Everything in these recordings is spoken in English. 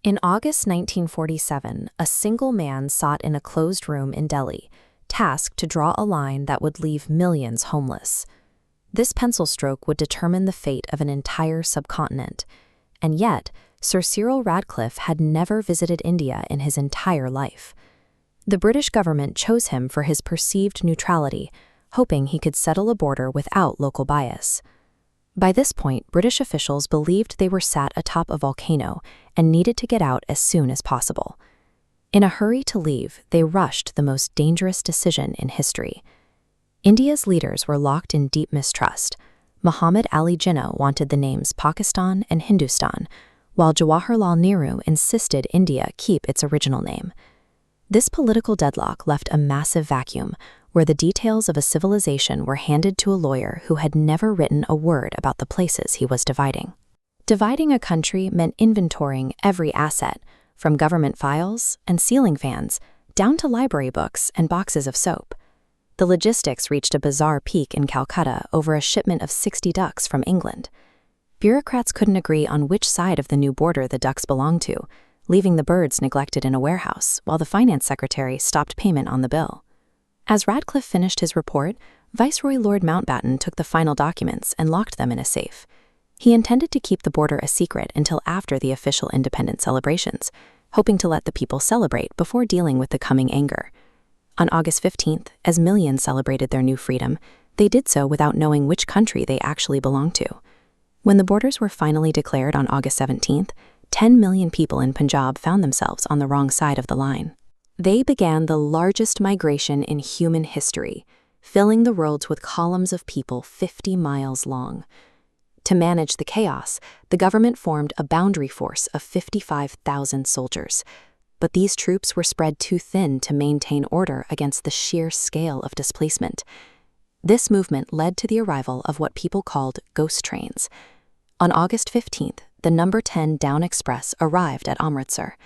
In August 1947, a single man sought in a closed room in Delhi, tasked to draw a line that would leave millions homeless. This pencil stroke would determine the fate of an entire subcontinent. And yet, Sir Cyril Radcliffe had never visited India in his entire life. The British government chose him for his perceived neutrality, hoping he could settle a border without local bias. By this point, British officials believed they were sat atop a volcano and needed to get out as soon as possible. In a hurry to leave, they rushed the most dangerous decision in history. India's leaders were locked in deep mistrust. Muhammad Ali Jinnah wanted the names Pakistan and Hindustan, while Jawaharlal Nehru insisted India keep its original name. This political deadlock left a massive vacuum, where the details of a civilization were handed to a lawyer who had never written a word about the places he was dividing. Dividing a country meant inventorying every asset, from government files and ceiling fans down to library books and boxes of soap. The logistics reached a bizarre peak in Calcutta over a shipment of 60 ducks from England. Bureaucrats couldn't agree on which side of the new border the ducks belonged to, leaving the birds neglected in a warehouse while the finance secretary stopped payment on the bill. As Radcliffe finished his report, Viceroy Lord Mountbatten took the final documents and locked them in a safe. He intended to keep the border a secret until after the official independence celebrations, hoping to let the people celebrate before dealing with the coming anger. On August 15th, as millions celebrated their new freedom, they did so without knowing which country they actually belonged to. When the borders were finally declared on August 17th, 10 million people in Punjab found themselves on the wrong side of the line. They began the largest migration in human history, filling the roads with columns of people 50 miles long. To manage the chaos, the government formed a boundary force of 55,000 soldiers. But these troops were spread too thin to maintain order against the sheer scale of displacement. This movement led to the arrival of what people called ghost trains. On August 15th, the number 10 Down Express arrived at Amritsar.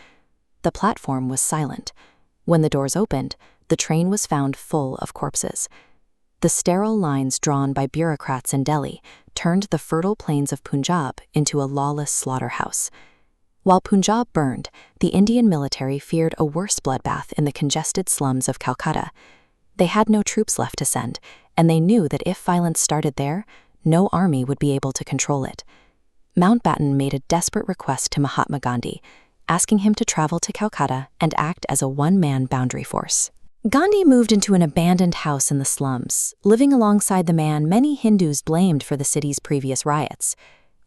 The platform was silent. When the doors opened, the train was found full of corpses. The sterile lines drawn by bureaucrats in Delhi turned the fertile plains of Punjab into a lawless slaughterhouse. While Punjab burned, the Indian military feared a worse bloodbath in the congested slums of Calcutta. They had no troops left to send, and they knew that if violence started there, no army would be able to control it. Mountbatten made a desperate request to Mahatma Gandhi, asking him to travel to Calcutta and act as a one-man boundary force. Gandhi moved into an abandoned house in the slums, living alongside the man many Hindus blamed for the city's previous riots.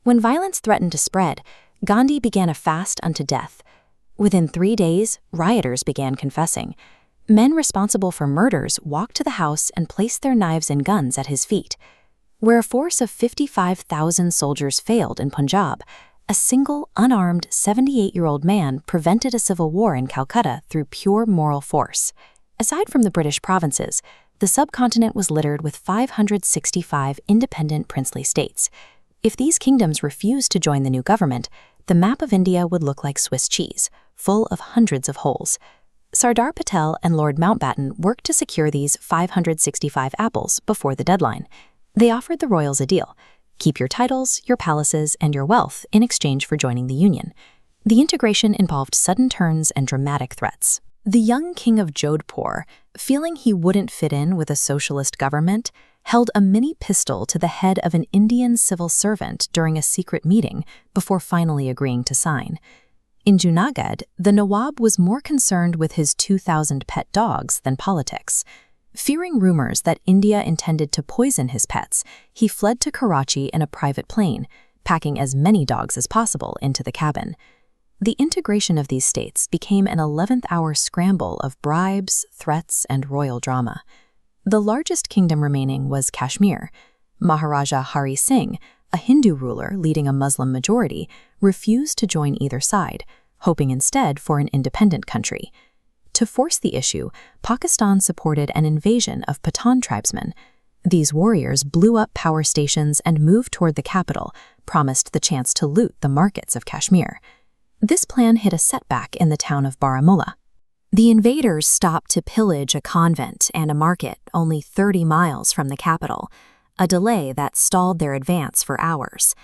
When violence threatened to spread, Gandhi began a fast unto death. Within 3 days, rioters began confessing. Men responsible for murders walked to the house and placed their knives and guns at his feet. Where a force of 55,000 soldiers failed in Punjab, a single, unarmed 78-year-old man prevented a civil war in Calcutta through pure moral force. Aside from the British provinces, the subcontinent was littered with 565 independent princely states. If these kingdoms refused to join the new government, the map of India would look like Swiss cheese, full of hundreds of holes. Sardar Patel and Lord Mountbatten worked to secure these 565 apples before the deadline. They offered the royals a deal: keep your titles, your palaces, and your wealth in exchange for joining the Union. The integration involved sudden turns and dramatic threats. The young king of Jodhpur, feeling he wouldn't fit in with a socialist government, held a mini pistol to the head of an Indian civil servant during a secret meeting before finally agreeing to sign. In Junagadh, the Nawab was more concerned with his 2,000 pet dogs than politics. Fearing rumors that India intended to poison his pets, he fled to Karachi in a private plane, packing as many dogs as possible into the cabin. The integration of these states became an 11th-hour scramble of bribes, threats, and royal drama. The largest kingdom remaining was Kashmir. Maharaja Hari Singh, a Hindu ruler leading a Muslim majority, refused to join either side, hoping instead for an independent country. To force the issue, Pakistan supported an invasion of Pathan tribesmen. These warriors blew up power stations and moved toward the capital, promised the chance to loot the markets of Kashmir. This plan hit a setback in the town of Baramulla. The invaders stopped to pillage a convent and a market only 30 miles from the capital, a delay that stalled their advance for hours.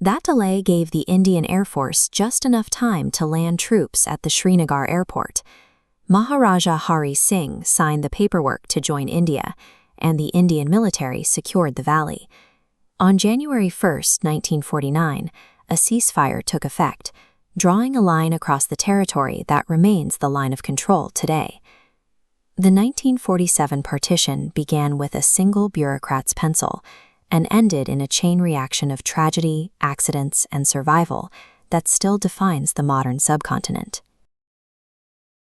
That delay gave the Indian Air Force just enough time to land troops at the Srinagar airport. Maharaja Hari Singh signed the paperwork to join India, and the Indian military secured the valley. On January 1, 1949, a ceasefire took effect, drawing a line across the territory that remains the line of control today. The 1947 partition began with a single bureaucrat's pencil and ended in a chain reaction of tragedy, accidents, and survival that still defines the modern subcontinent.